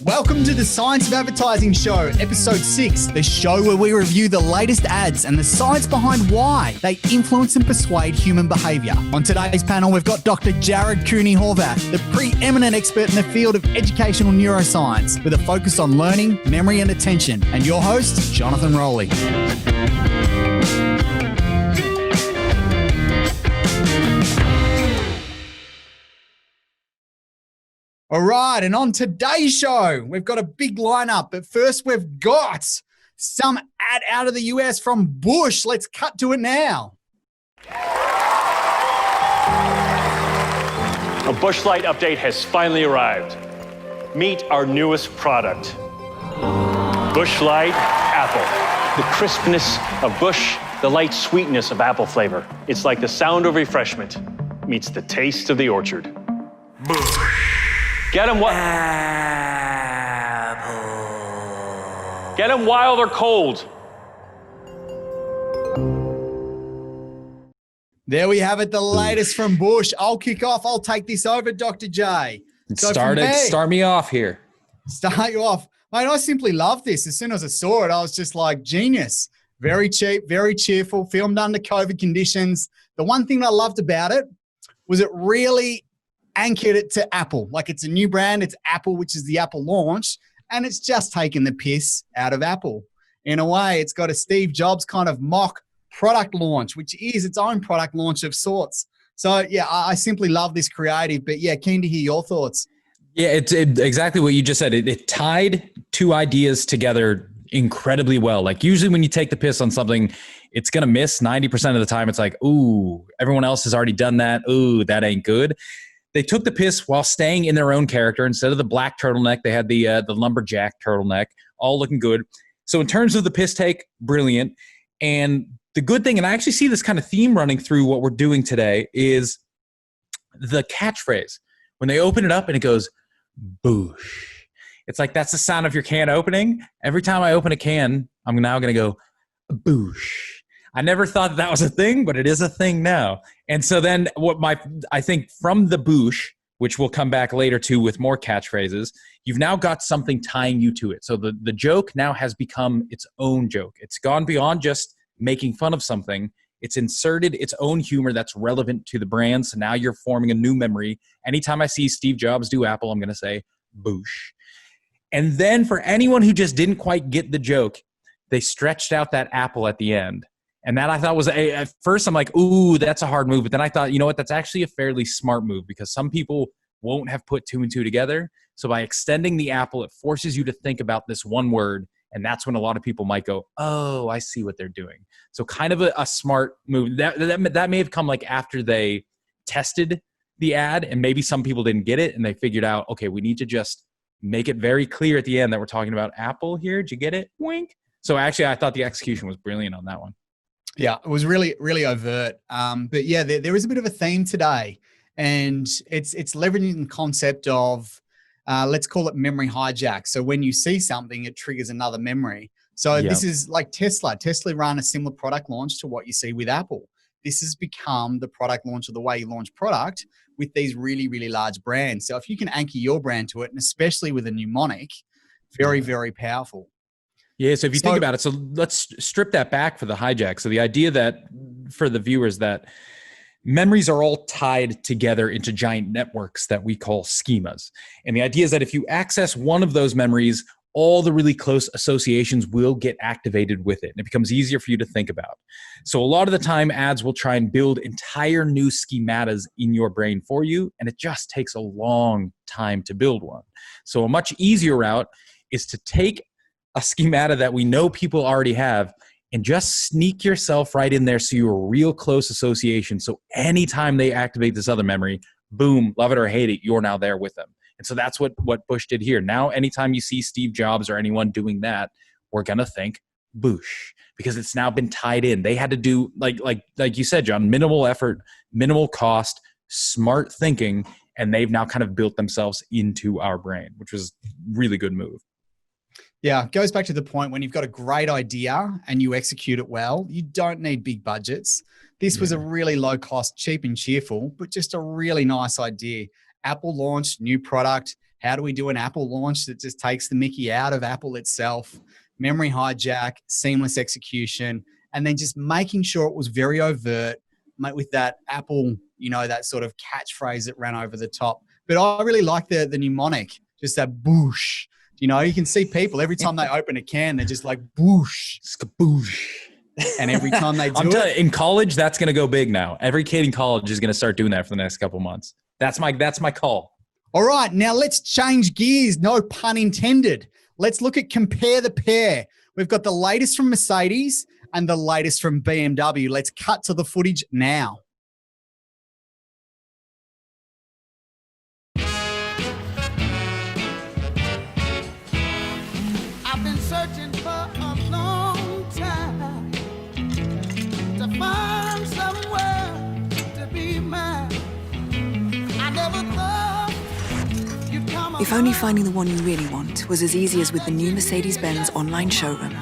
Welcome to the Science of Advertising Show, episode 6, the show where we review the latest ads and the science behind why they influence and persuade human behaviour. On today's panel, we've got Dr. Cooney Horvath, the preeminent expert in the field of educational neuroscience, with a focus on learning, memory and attention, and your host, Jonathan Rolley. All right, and on today's show, we've got a big lineup, but first we've got some ad out of the US from Busch. Let's cut to it now. A Busch Light update has finally arrived. Meet our newest product, Busch Light Apple. The crispness of Busch, the light sweetness of apple flavor. It's like the sound of refreshment meets the taste of the orchard. Busch. Get them Get them while they're cold. There we have it, the latest from Busch. I'll kick off. I'll take this over, Dr. J. Start me off here. Start you off. Mate, I simply love this. As soon as I saw it, I was just like, genius. Very cheap, very cheerful, filmed under COVID conditions. The one thing I loved about it was it really anchored it to Apple. Like, it's a new brand, it's Apple, which is the Apple launch, and it's just taken the piss out of Apple. In a way, it's got a Steve Jobs kind of mock product launch, which is its own product launch of sorts. So yeah, I simply love this creative, but yeah, keen to hear your thoughts. Yeah, it's exactly what you just said. It tied two ideas together incredibly well. Like, usually when you take the piss on something, it's going to miss 90% of the time. It's like, ooh, everyone else has already done that. Ooh, that ain't good. They took the piss while staying in their own character. Instead of the black turtleneck, they had the lumberjack turtleneck, all looking good. So in terms of the piss take, brilliant. And the good thing, and I actually see this kind of theme running through what we're doing today, is the catchphrase. When they open it up and it goes, Busch. It's like, that's the sound of your can opening. Every time I open a can, I'm now going to go, Busch. I never thought that was a thing, but it is a thing now. And so then I think from the Busch, which we'll come back later to with more catchphrases, you've now got something tying you to it. So the joke now has become its own joke. It's gone beyond just making fun of something. It's inserted its own humor that's relevant to the brand. So now you're forming a new memory. Anytime I see Steve Jobs do Apple, I'm going to say Busch. And then for anyone who just didn't quite get the joke, they stretched out that apple at the end. And that I thought was, at first I'm like, ooh, that's a hard move. But then I thought, you know what, that's actually a fairly smart move, because some people won't have put two and two together. So by extending the apple, it forces you to think about this one word. And that's when a lot of people might go, oh, I see what they're doing. So kind of a smart move. That may have come like after they tested the ad, and maybe some people didn't get it and they figured out, okay, we need to just make it very clear at the end that we're talking about Apple here. Did you get it? Wink. So actually, I thought the execution was brilliant on that one. Yeah, it was really, really overt. But yeah, there is a bit of a theme today, and it's leveraging the concept of, let's call it memory hijack. So when you see something, it triggers another memory. So This is like Tesla. Tesla ran a similar product launch to what you see with Apple. This has become the product launch, or the way you launch product with these really, really large brands. So if you can anchor your brand to it, and especially with a mnemonic, very, very powerful. Yeah, so if you think about it, so let's strip that back for the hijack. So the idea that, for the viewers, that memories are all tied together into giant networks that we call schemas. And the idea is that if you access one of those memories, all the really close associations will get activated with it, and it becomes easier for you to think about. So a lot of the time, ads will try and build entire new schematas in your brain for you, and it just takes a long time to build one. So a much easier route is to take a schemata that we know people already have and just sneak yourself right in there, so you're a real close association. So anytime they activate this other memory, boom, love it or hate it, you're now there with them. And so that's what Busch did here. Now, anytime you see Steve Jobs or anyone doing that, we're going to think Busch, because it's now been tied in. They had to do, like you said, John, minimal effort, minimal cost, smart thinking, and they've now kind of built themselves into our brain, which was a really good move. Yeah, it goes back to the point, when you've got a great idea and you execute it well, you don't need big budgets. This was a really low cost, cheap and cheerful, but just a really nice idea. Apple launched new product, how do we do an Apple launch that just takes the mickey out of Apple itself, memory hijack, seamless execution, and then just making sure it was very overt with that Apple, that sort of catchphrase that ran over the top. But I really like the mnemonic, just that Busch. You can see people every time they open a can, they're just like Busch. Skaboosh. And every time they do it. In college, that's going to go big now. Every kid in college is going to start doing that for the next couple of months. That's my call. All right, now let's change gears. No pun intended. Let's look at compare the pair. We've got the latest from Mercedes and the latest from BMW. Let's cut to the footage now. I've been searching for a long time to find somewhere to be mine. I never thought you'd come. If only finding the one you really want was as easy as with the new Mercedes-Benz online showroom.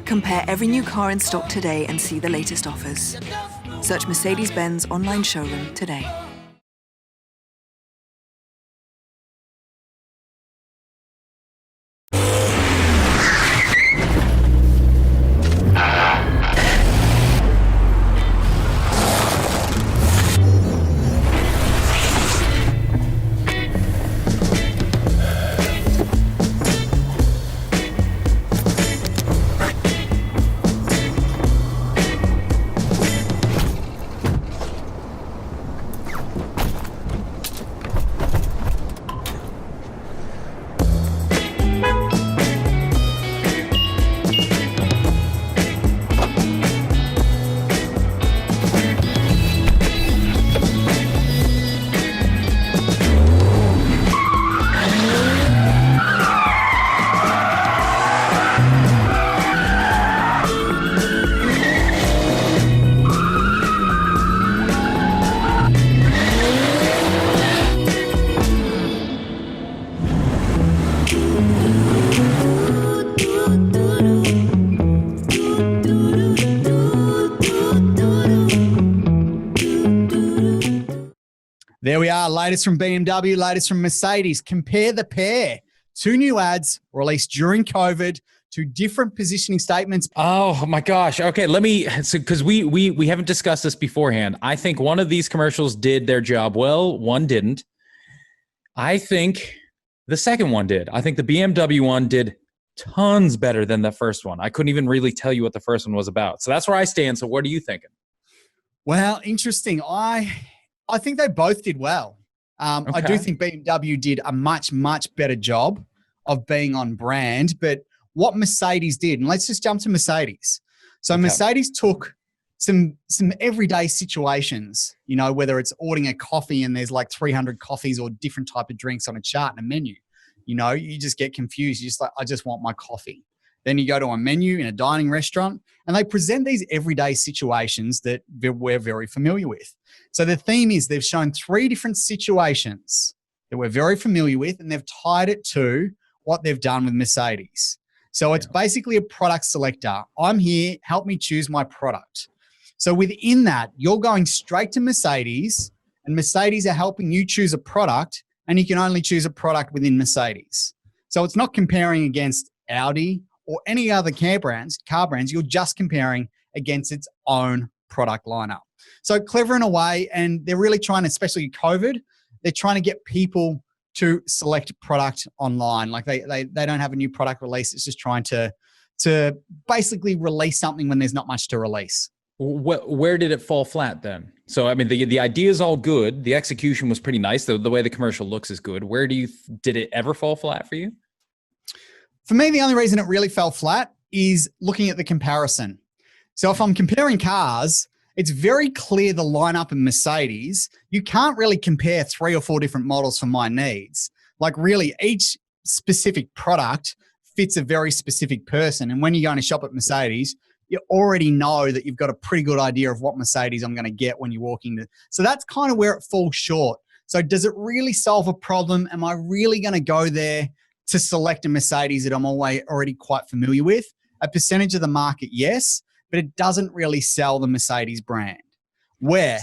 Compare every new car in stock today and see the latest offers. Search Mercedes-Benz online showroom today. There we are, latest from BMW, latest from Mercedes. Compare the pair. Two new ads released during COVID, two different positioning statements. Oh my gosh. Okay, because we haven't discussed this beforehand. I think one of these commercials did their job well, one didn't. I think the second one did. I think the BMW one did tons better than the first one. I couldn't even really tell you what the first one was about. So that's where I stand. So what are you thinking? Well, interesting. I think they both did well. Okay. I do think BMW did a much, much better job of being on brand. But what Mercedes did, and let's just jump to Mercedes. So okay. Mercedes took some everyday situations, whether it's ordering a coffee and there's like 300 coffees or different type of drinks on a chart and a menu. You just get confused. You're just like, I just want my coffee. Then you go to a menu in a dining restaurant and they present these everyday situations that we're very familiar with. So the theme is they've shown three different situations that we're very familiar with and they've tied it to what they've done with Mercedes. So it's basically a product selector. I'm here, help me choose my product. So within that, you're going straight to Mercedes and Mercedes are helping you choose a product and you can only choose a product within Mercedes. So it's not comparing against Audi or any other car brands, you're just comparing against its own product lineup. So clever in a way, and they're really trying, especially COVID, they're trying to get people to select product online. Like they don't have a new product release. It's just trying to basically release something when there's not much to release. Where did it fall flat then? So, I mean, the idea is all good. The execution was pretty nice. The way the commercial looks is good. Did it ever fall flat for you? For me, the only reason it really fell flat is looking at the comparison. So if I'm comparing cars, it's very clear the lineup in Mercedes. You can't really compare 3 or 4 different models for my needs. Like really, each specific product fits a very specific person. And when you're going to shop at Mercedes, you already know that you've got a pretty good idea of what Mercedes I'm going to get when you're walking to. So that's kind of where it falls short. So does it really solve a problem? Am I really going to go there to select a Mercedes that I'm already quite familiar with? A percentage of the market, yes, but it doesn't really sell the Mercedes brand. Where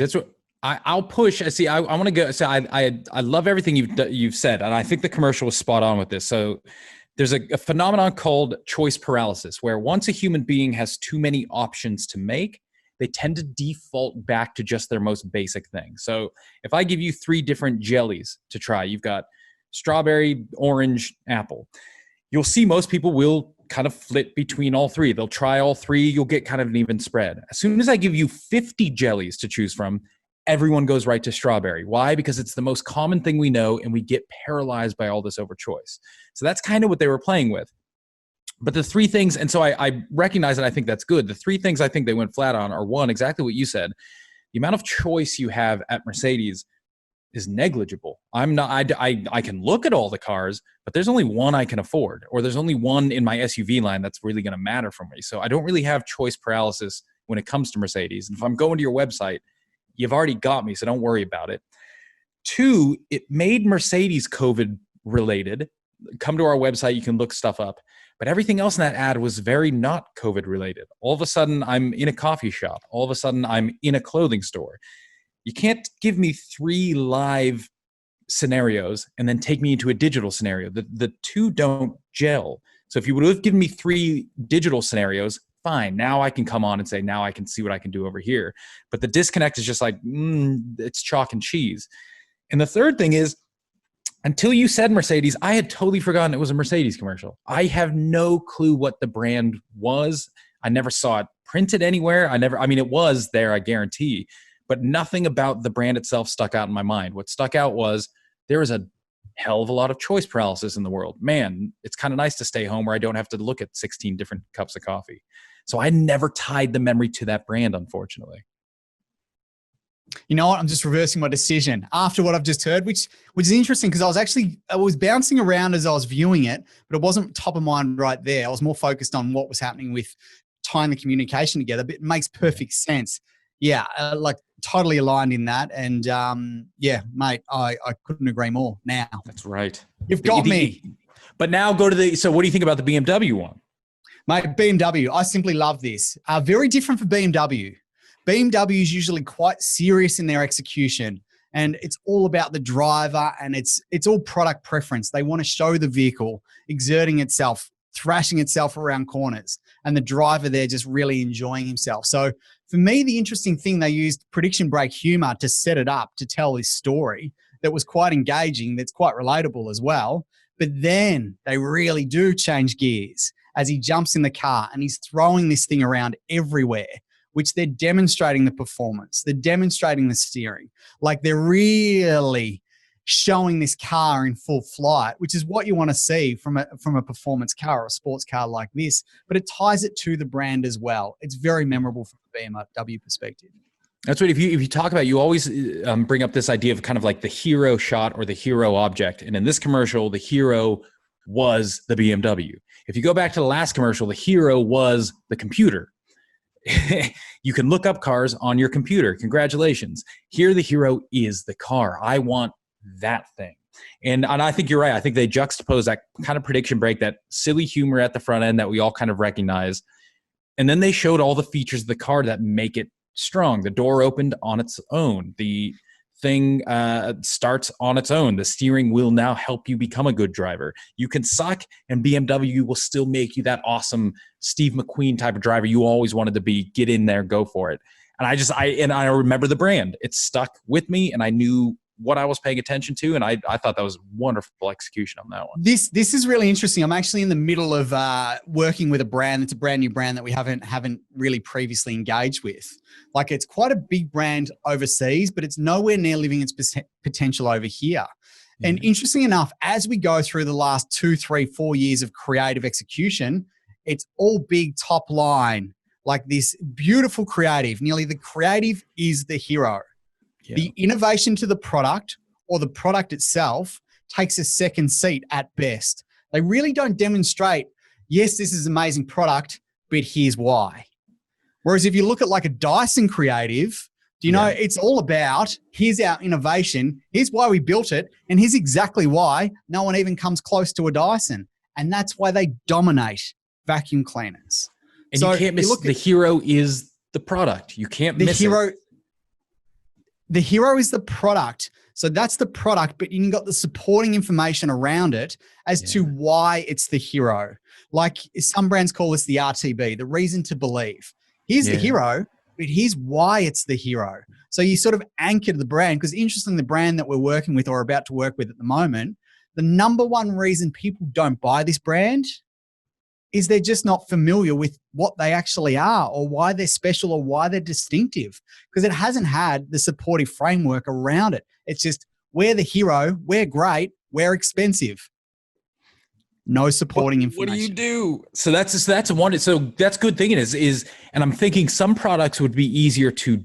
I'll push. See, I want to go. So I love everything you've said, and I think the commercial was spot on with this. So there's a phenomenon called choice paralysis, where once a human being has too many options to make, they tend to default back to just their most basic thing. So if I give you 3 different jellies to try, you've got strawberry, orange, apple. You'll see most people will kind of flip between all 3. They'll try all 3. You'll get kind of an even spread. As soon as I give you 50 jellies to choose from, everyone goes right to strawberry. Why? Because it's the most common thing we know, and we get paralyzed by all this overchoice. So that's kind of what they were playing with. But the 3 things, and so I recognize that I think that's good. The 3 things I think they went flat on are, 1, exactly what you said. The amount of choice you have at Mercedes is negligible. I can look at all the cars, but there's only one I can afford, or there's only one in my SUV line that's really going to matter for me. So I don't really have choice paralysis when it comes to Mercedes. And if I'm going to your website, you've already got me, so don't worry about it. 2, it made Mercedes COVID related. Come to our website, you can look stuff up. But everything else in that ad was very not COVID related. All of a sudden, I'm in a coffee shop. All of a sudden, I'm in a clothing store. You can't give me 3 live scenarios and then take me into a digital scenario. The 2 don't gel. So if you would have given me 3 digital scenarios, fine. Now I can come on and say, now I can see what I can do over here. But the disconnect is just like, it's chalk and cheese. And the third thing is, until you said Mercedes, I had totally forgotten it was a Mercedes commercial. I have no clue what the brand was. I never saw it printed anywhere. It was there, I guarantee, but nothing about the brand itself stuck out in my mind. What stuck out was there is a hell of a lot of choice paralysis in the world. Man, it's kind of nice to stay home where I don't have to look at 16 different cups of coffee. So I never tied the memory to that brand, unfortunately. You know what? I'm just reversing my decision after what I've just heard, which is interesting because I was bouncing around as I was viewing it, but it wasn't top of mind right there. I was more focused on what was happening with tying the communication together, but it makes perfect sense. Yeah, like totally aligned in that. And yeah, mate, I couldn't agree more now. That's right. You've got me. But now so what do you think about the BMW one? Mate, BMW, I simply love this. Very different for BMW. BMW is usually quite serious in their execution, and it's all about the driver, and it's all product preference. They want to show the vehicle exerting itself, thrashing itself around corners, and the driver there just really enjoying himself. So for me, the interesting thing, they used prediction break humor to set it up to tell this story that was quite engaging, that's quite relatable as well. But then they really do change gears as he jumps in the car and he's throwing this thing around everywhere, which they're demonstrating the performance. They're demonstrating the steering. Like they're really showing this car in full flight, which is what you want to see from a performance car or a sports car like this, but it ties it to the brand as well. It's very memorable from a BMW perspective. That's what, if you talk about, you always bring up this idea of kind of like the hero shot or the hero object. And in this commercial, the hero was the BMW. If you go back to the last commercial, the hero was the computer. You can look up cars on your computer. Congratulations. Here, the hero is the car. I want that thing. And I think you're right. I think they juxtapose that kind of prediction break, that silly humor at the front end that we all kind of recognize. And then they showed all the features of the car that make it strong. The door opened on its own. The thing starts on its own. The steering will now help you become a good driver. You can suck, and BMW will still make you that awesome Steve McQueen type of driver you always wanted to be. Get in there, go for it. And I remember the brand. It stuck with me, and I knew what I was paying attention to, and I thought that was wonderful execution on that one. This is really interesting. I'm actually in the middle of working with a brand. It's a brand new brand that we haven't really previously engaged with. Like, it's quite a big brand overseas, but it's nowhere near living its potential over here. Yeah. And interesting enough, as we go through the last 2, 3, 4 years of creative execution, it's all big top line, like this beautiful creative. Nearly the creative is the hero. Yeah. The innovation to the product or the product itself takes a second seat at best. They really don't demonstrate, yes, this is an amazing product, but here's why. Whereas if you look at like a Dyson creative, do you know, it's all about, here's our innovation, here's why we built it, and here's exactly why no one even comes close to a Dyson. And that's why they dominate vacuum cleaners. And so you can't miss, the hero is the product. You can't miss the hero. it. the hero is the product. So that's the product, but you got the supporting information around it as to why it's the hero. Like some brands call this the RTB, the reason to believe. Here's the hero, but here's why it's the hero. So you sort of anchor the brand, because interestingly, the brand that we're working with or about to work with at the moment, the number one reason people don't buy this brand is they're just not familiar with what they actually are or why they're special or why they're distinctive, because it hasn't had the supportive framework around it. It's just, we're the hero, we're great, we're expensive. No supporting information. What do you do? So that's one. So that's good thinking is, and I'm thinking some products would be easier to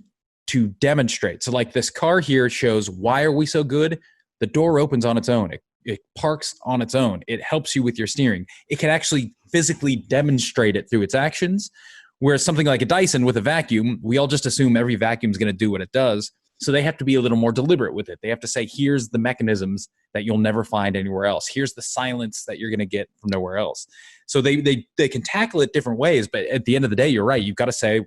demonstrate. So like this car here shows, why are we so good? The door opens on its own. It parks on its own. It helps you with your steering. It can actually physically demonstrate it through its actions. Whereas something like a Dyson with a vacuum, we all just assume every vacuum is going to do what it does. So they have to be a little more deliberate with it. They have to say, here's the mechanisms that you'll never find anywhere else. Here's the silence that you're going to get from nowhere else. So they can tackle it different ways. But at the end of the day, you're right. You've got to say,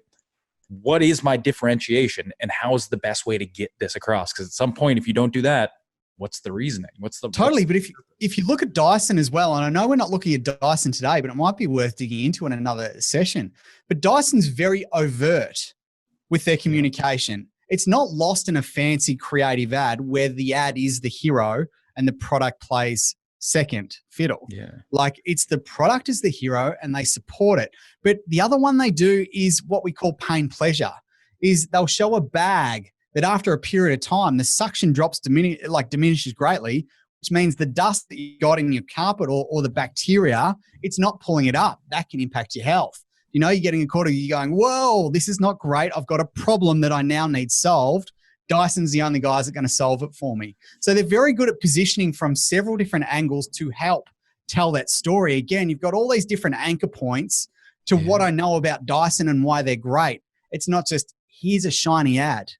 what is my differentiation and how is the best way to get this across? Because at some point, if you don't do that, what's the reasoning? Totally. But if you look at Dyson as well, and I know we're not looking at Dyson today, but it might be worth digging into in another session. But Dyson's very overt with their communication. It's not lost in a fancy creative ad where the ad is the hero and the product plays second fiddle. Yeah. Like it's the product is the hero and they support it. But the other one they do is what we call pain pleasure, is they'll show a bag that after a period of time, the suction drops diminishes greatly, which means the dust that you got in your carpet or the bacteria, it's not pulling it up. That can impact your health. You know, you're getting a quarter, you're going, whoa, this is not great. I've got a problem that I now need solved. Dyson's the only guys that are going to solve it for me. So they're very good at positioning from several different angles to help tell that story. Again, you've got all these different anchor points to what I know about Dyson and why they're great. It's not just, here's a shiny ad.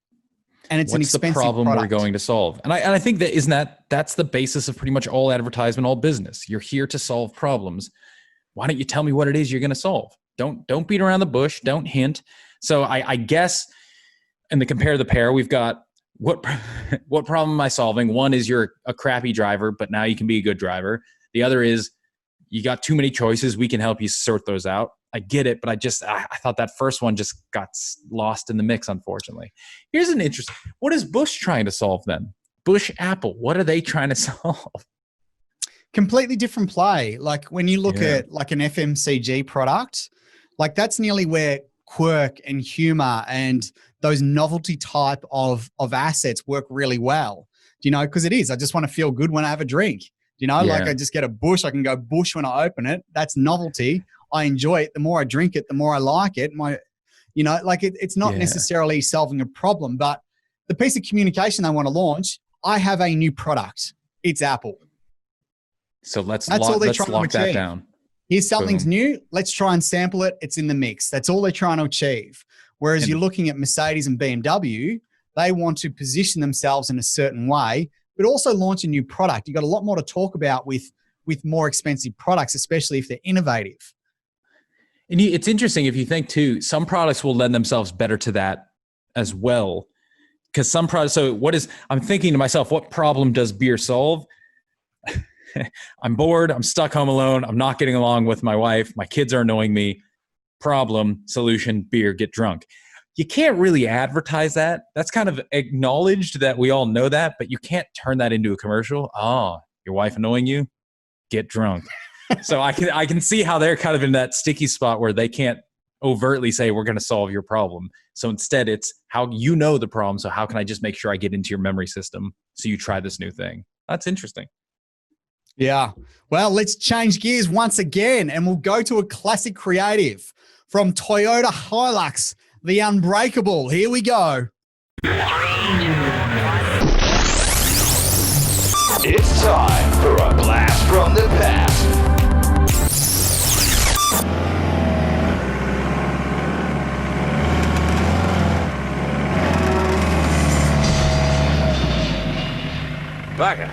And it's an expensive problem product. we're going to solve. And I think that's the basis of pretty much all advertisement, all business. You're here to solve problems. Why don't you tell me what it is you're going to solve? Don't beat around the bush. Don't hint. So I guess in the compare the pair, we've got what problem am I solving? One is you're a crappy driver, but now you can be a good driver. The other is you got too many choices. We can help you sort those out. I get it, but I thought that first one just got lost in the mix, unfortunately. Here's an interesting, what is Busch trying to solve then? Busch Apple, what are they trying to solve? Completely different play. Like when you look at like an FMCG product, like that's nearly where quirk and humor and those novelty type of assets work really well. Do you know? Because it is. I just want to feel good when I have a drink. Do you know? Like I just get a Busch. I can go Busch when I open it. That's novelty. I enjoy it. The more I drink it, the more I like it. It's not necessarily solving a problem, but the piece of communication they want to launch, I have a new product. It's Apple. So let's lock that down. Here's something's new. Let's try and sample it. It's in the mix. That's all they're trying to achieve. Whereas you're looking at Mercedes and BMW, they want to position themselves in a certain way, but also launch a new product. You've got a lot more to talk about with more expensive products, especially if they're innovative. And it's interesting if you think too, some products will lend themselves better to that as well. Because some products, I'm thinking to myself, what problem does beer solve? I'm bored. I'm stuck home alone. I'm not getting along with my wife. My kids are annoying me. Problem, solution, beer, get drunk. You can't really advertise that. That's kind of acknowledged that we all know that, but you can't turn that into a commercial. Oh, your wife annoying you? Get drunk. So I can see how they're kind of in that sticky spot where they can't overtly say we're going to solve your problem. So instead it's how you know the problem. So how can I just make sure I get into your memory system so you try this new thing? That's interesting. Yeah. Well, let's change gears once again and we'll go to a classic creative from Toyota Hilux, the Unbreakable. Here we go. It's time for a blast from the past. Bugger.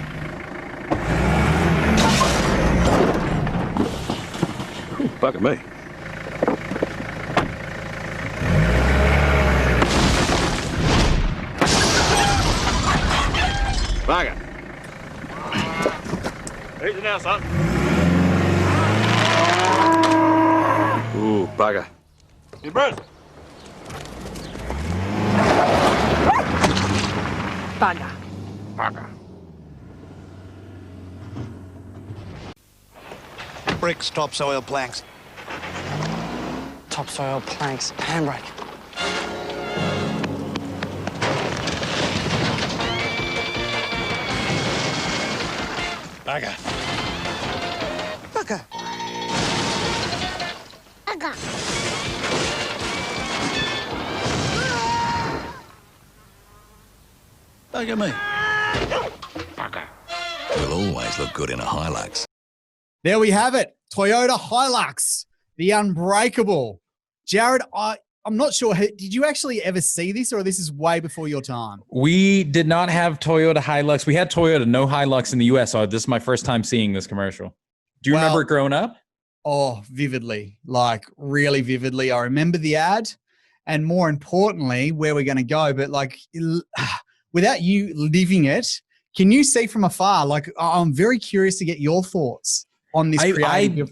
Bugger me. Bugger. Easy now, son. Ooh, bugger. You Brent. Bugger. Bugger. Bricks, topsoil, planks. Topsoil, planks, handbrake. Bugger. Bugger. Bugger. Bugger me. Bugger. Will always look good in a Hilux. There we have it. Toyota Hilux, the unbreakable. Jared, I'm not sure. Did you actually ever see this, or this is way before your time? We did not have Toyota Hilux. We had Toyota, no Hilux in the US. So this is my first time seeing this commercial. Do you remember it growing up? Oh, vividly, like really vividly. I remember the ad, and more importantly, where we're going to go. But like, without you living it, can you see from afar? Like, I'm very curious to get your thoughts on this creative.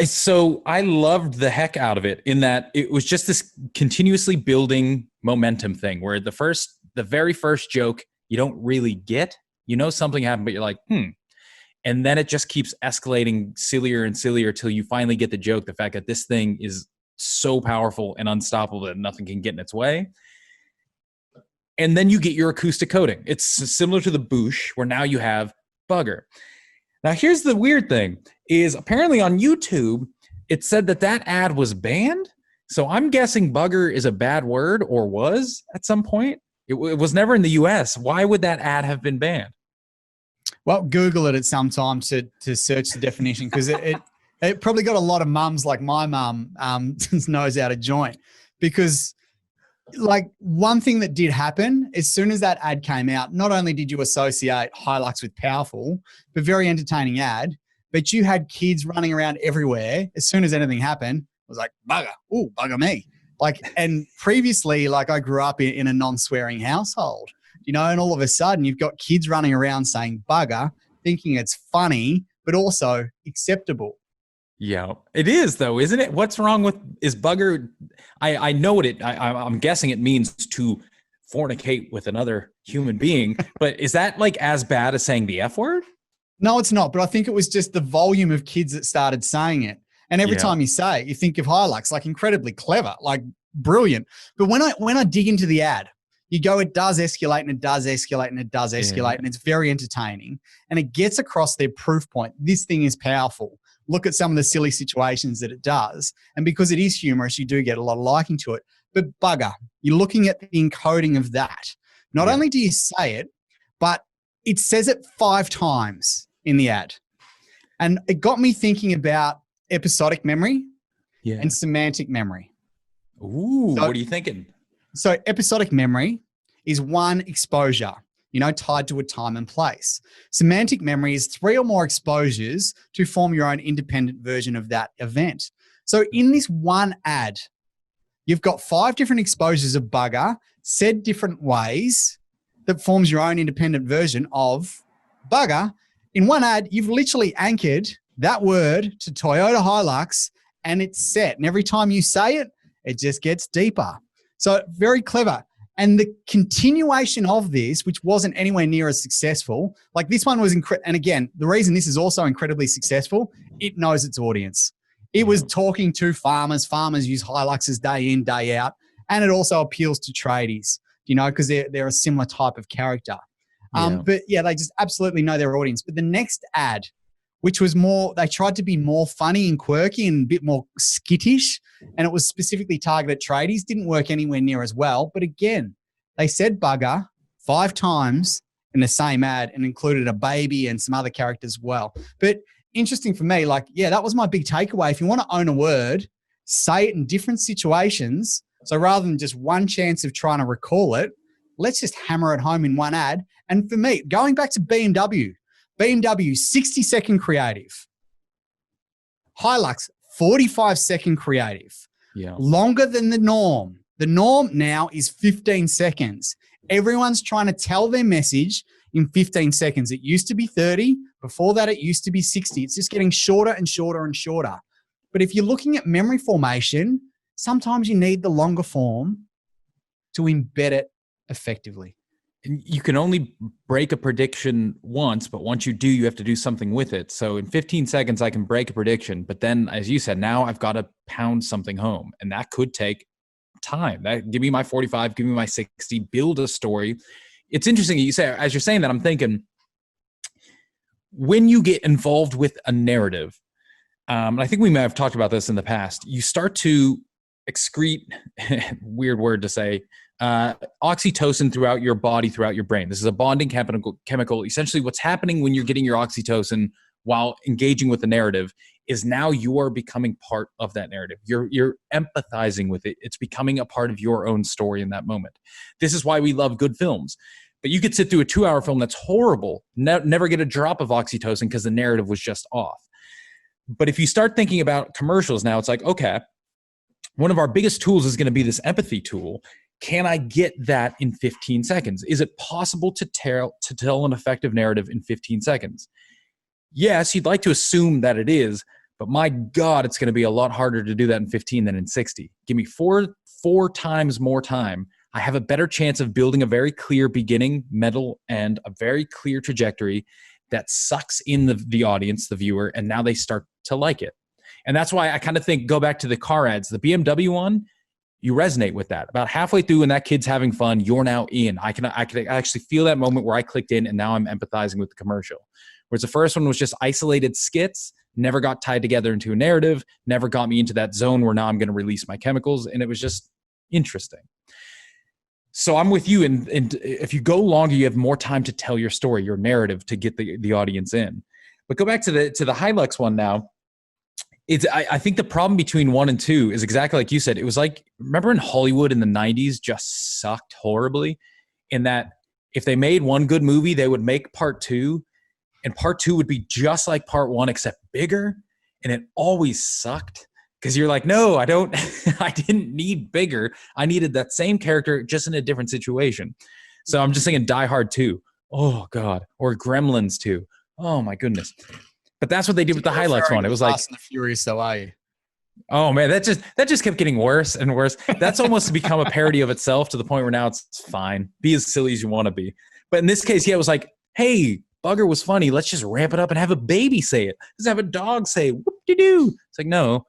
So I loved the heck out of it in that it was just this continuously building momentum thing where the very first joke you don't really get, something happened, but you're like, and then it just keeps escalating sillier and sillier till you finally get the joke, the fact that this thing is so powerful and unstoppable that nothing can get in its way. And then you get your acoustic coating. It's similar to the Busch, where now you have bugger. Now, here's the weird thing is apparently on YouTube, it said that ad was banned. So I'm guessing bugger is a bad word, or was at some point. It was never in the US. Why would that ad have been banned? Well, Google it at some time to search the definition, because it probably got a lot of mums like my mum knows out of joint. Because like one thing that did happen, as soon as that ad came out, not only did you associate Hilux with powerful, but very entertaining ad, but you had kids running around everywhere. As soon as anything happened, it was like, bugger, ooh, bugger me. Like, and previously, like I grew up in a non-swearing household, and all of a sudden you've got kids running around saying bugger, thinking it's funny, but also acceptable. Yeah, it is though, isn't it? What's wrong with is bugger? I know what I'm guessing it means to fornicate with another human being, but is that like as bad as saying the F word? No, it's not. But I think it was just the volume of kids that started saying it. And every time you say it, you think of Hilux, like incredibly clever, like brilliant. But when I dig into the ad, you go, it does escalate and it does escalate and it does escalate, and it's very entertaining. And it gets across their proof point. This thing is powerful. Look at some of the silly situations that it does. And because it is humorous, you do get a lot of liking to it. But bugger, you're looking at the encoding of that. Not only do you say it, but it says it 5 times in the ad. And it got me thinking about episodic memory and semantic memory. Ooh, what are you thinking? So episodic memory is one exposure, tied to a time and place. Semantic memory is 3 or more exposures to form your own independent version of that event. So in this one ad, you've got 5 different exposures of bugger said different ways that forms your own independent version of bugger. In one ad, you've literally anchored that word to Toyota Hilux and it's set. And every time you say it, it just gets deeper. So very clever. And the continuation of this, which wasn't anywhere near as successful, like this one was incredible. And again, the reason this is also incredibly successful, it knows its audience. It was talking to farmers. Farmers use Hiluxes day in, day out. And it also appeals to tradies, because they're a similar type of character. But yeah, they just absolutely know their audience. But the next ad, which was they tried to be more funny and quirky and a bit more skittish, and it was specifically targeted at tradies, didn't work anywhere near as well. But again, they said bugger 5 times in the same ad and included a baby and some other characters as well. But interesting for me, that was my big takeaway. If you want to own a word, say it in different situations. So rather than just one chance of trying to recall it, let's just hammer it home in one ad. And for me, going back to BMW 60-second creative. Hilux, 45-second creative. Yeah. Longer than the norm. The norm now is 15 seconds. Everyone's trying to tell their message in 15 seconds. It used to be 30. Before that, it used to be 60. It's just getting shorter and shorter and shorter. But if you're looking at memory formation, sometimes you need the longer form to embed it effectively. And you can only break a prediction once, but once you do, you have to do something with it. So in 15 seconds, I can break a prediction. But then, as you said, now I've got to pound something home. And that could take time. Give me my 45, give me my 60, build a story. It's interesting you say, as you're saying that, I'm thinking, when you get involved with a narrative, I think we may have talked about this in the past, you start to excrete, weird word to say, oxytocin throughout your body, throughout your brain. This is a bonding chemical. Essentially, what's happening when you're getting your oxytocin while engaging with the narrative is now you are becoming part of that narrative. You're empathizing with it. It's becoming a part of your own story in that moment. This is why we love good films. But you could sit through a 2-hour film that's horrible, never get a drop of oxytocin because the narrative was just off. But if you start thinking about commercials now, it's like, okay, one of our biggest tools is going to be this empathy tool. Can I get that in 15 seconds? Is it possible to tell an effective narrative in 15 seconds? Yes, you'd like to assume that it is, but my God, it's going to be a lot harder to do that in 15 than in 60. Give me four times more time. I have a better chance of building a very clear beginning, middle, and a very clear trajectory that sucks in the audience, the viewer, and now they start to like it. And that's why I kind of think, go back to the car ads, the BMW one, you resonate with that. About halfway through when that kid's having fun, you're now in. I can actually feel that moment where I clicked in and now I'm empathizing with the commercial. Whereas the first one was just isolated skits, never got tied together into a narrative, never got me into that zone where now I'm going to release my chemicals. And it was just interesting. So I'm with you. And if you go longer, you have more time to tell your story, your narrative, to get the audience in. But go back to the Hilux one now. I think the problem between 1 and 2 is exactly like you said. It was like, remember in Hollywood in the 90s just sucked horribly, in that if they made one good movie, they would make part 2, and part 2 would be just like part 1 except bigger, and it always sucked because you're like, no, I didn't need bigger. I needed that same character just in a different situation. So I'm just thinking Die Hard 2. Oh God. Or Gremlins 2. Oh my goodness. But that's what they did with the Hilux one. It was like Fast and the Furious, so are you? Oh man, that just kept getting worse and worse. That's almost become a parody of itself to the point where now it's fine. Be as silly as you want to be. But in this case, yeah, it was like, hey, Bugger was funny. Let's just ramp it up and have a baby say it. Let's have a dog say whoop-de-doo. It's like, no,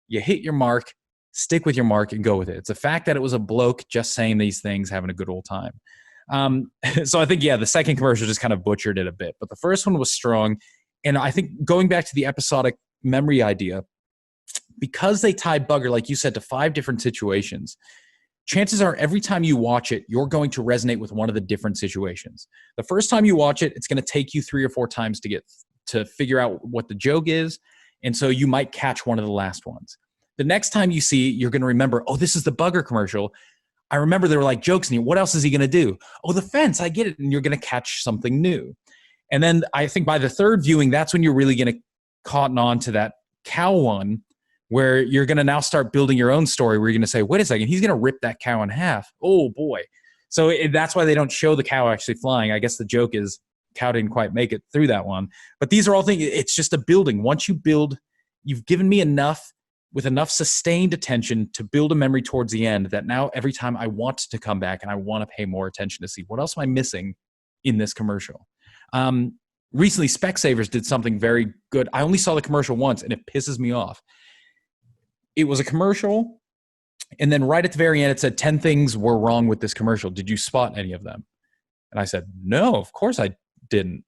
you hit your mark, stick with your mark and go with it. It's the fact that it was a bloke just saying these things, having a good old time. So I think, yeah, the second commercial just kind of butchered it a bit, but the first one was strong. And I think going back to the episodic memory idea, because they tie Bugger, like you said, to 5 different situations, chances are every time you watch it, you're going to resonate with one of the different situations. The first time you watch it, it's going to take you 3 or 4 times to figure out what the joke is. And so you might catch one of the last ones. The next time you see it, you're going to remember, oh, this is the Bugger commercial. I remember there were like jokes in it. What else is he going to do? Oh, the fence. I get it. And you're going to catch something new. And then I think by the third viewing, that's when you're really going to cotton on to that cow one, where you're going to now start building your own story where you're going to say, wait a second, he's going to rip that cow in half. Oh boy. So that's why they don't show the cow actually flying. I guess the joke is cow didn't quite make it through that one. But these are all things, it's just a building. Once you build, you've given me enough with enough sustained attention to build a memory towards the end that now every time I want to come back and I want to pay more attention to see what else am I missing in this commercial. Recently, Specsavers did something very good. I only saw the commercial once and it pisses me off. It was a commercial, and then right at the very end, it said 10 things were wrong with this commercial. Did you spot any of them? And I said, no, of course I didn't.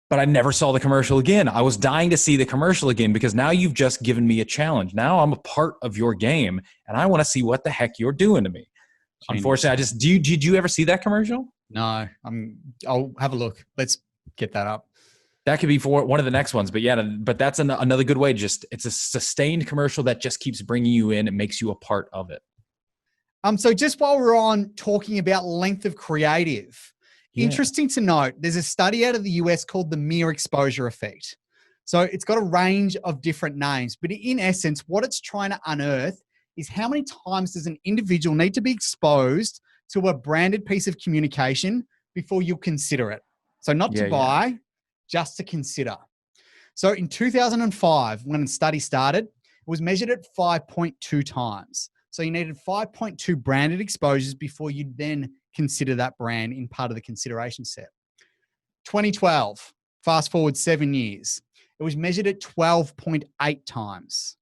But I never saw the commercial again. I was dying to see the commercial again because now you've just given me a challenge. Now I'm a part of your game, and I want to see what the heck you're doing to me. Genius. Unfortunately, did you ever see that commercial? No, I'll have a look. Let's get that up. That could be for one of the next ones, but yeah, but that's another good way. It's a sustained commercial that just keeps bringing you in. It makes you a part of it. So just while we're on talking about length of creative, interesting to note, there's a study out of the US called the mere exposure effect. So it's got a range of different names, but in essence, what it's trying to unearth is how many times does an individual need to be exposed to a branded piece of communication before you consider it. So not to buy, just to consider. So in 2005, when the study started, it was measured at 5.2 times. So you needed 5.2 branded exposures before you'd then consider that brand in part of the consideration set. 2012, fast forward 7 years, it was measured at 12.8 times.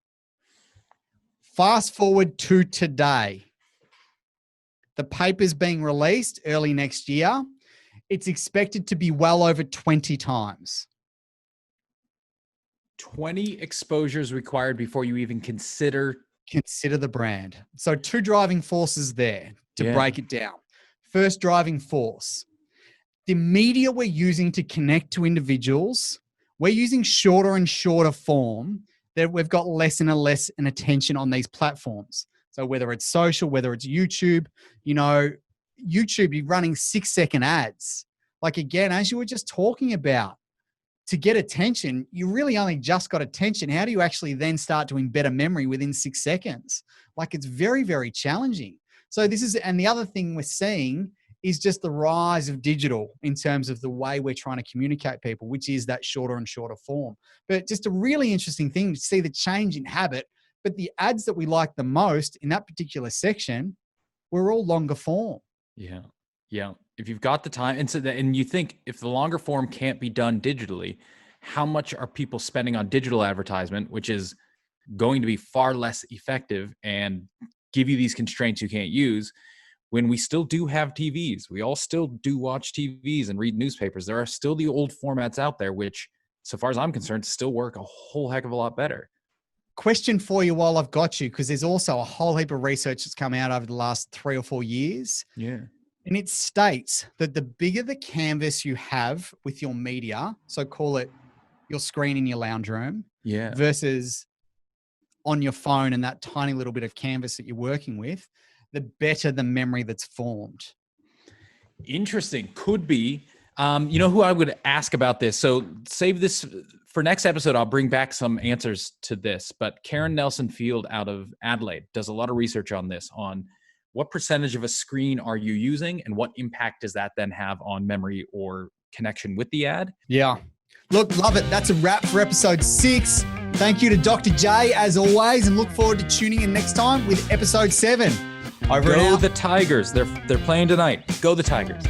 Fast forward to today, the paper's being released early next year. It's expected to be well over 20 times. 20 exposures required before you even consider the brand. So 2 driving forces there to break it down. First driving force, the media we're using to connect to individuals, we're using shorter and shorter form, that we've got less and less an attention on these platforms. So whether it's social, whether it's YouTube, YouTube, you're running 6-second ads. Like again, as you were just talking about, to get attention, you really only just got attention. How do you actually then start to embed a memory within 6 seconds? Like it's very, very challenging. So and the other thing we're seeing is just the rise of digital in terms of the way we're trying to communicate people, which is that shorter and shorter form. But just a really interesting thing to see the change in habit. But the ads that we like the most in that particular section were all longer form. Yeah. Yeah. If you've got the time, and you think if the longer form can't be done digitally, how much are people spending on digital advertisement, which is going to be far less effective and give you these constraints you can't use, when we still do have TVs? We all still do watch TVs and read newspapers. There are still the old formats out there, which, so far as I'm concerned, still work a whole heck of a lot better. Question for you while I've got you, because there's also a whole heap of research that's come out over the last 3 or 4 years. Yeah. And it states that the bigger the canvas you have with your media, so call it your screen in your lounge room, versus on your phone and that tiny little bit of canvas that you're working with, the better the memory that's formed. Interesting. Could be. Who I would ask about this? So save this for next episode. I'll bring back some answers to this. But Karen Nelson Field out of Adelaide does a lot of research on this, on what percentage of a screen are you using and what impact does that then have on memory or connection with the ad? Yeah. Look, love it. That's a wrap for episode 6. Thank you to Dr. J as always, and look forward to tuning in next time with episode 7. Go the Tigers. They're playing tonight. Go the Tigers.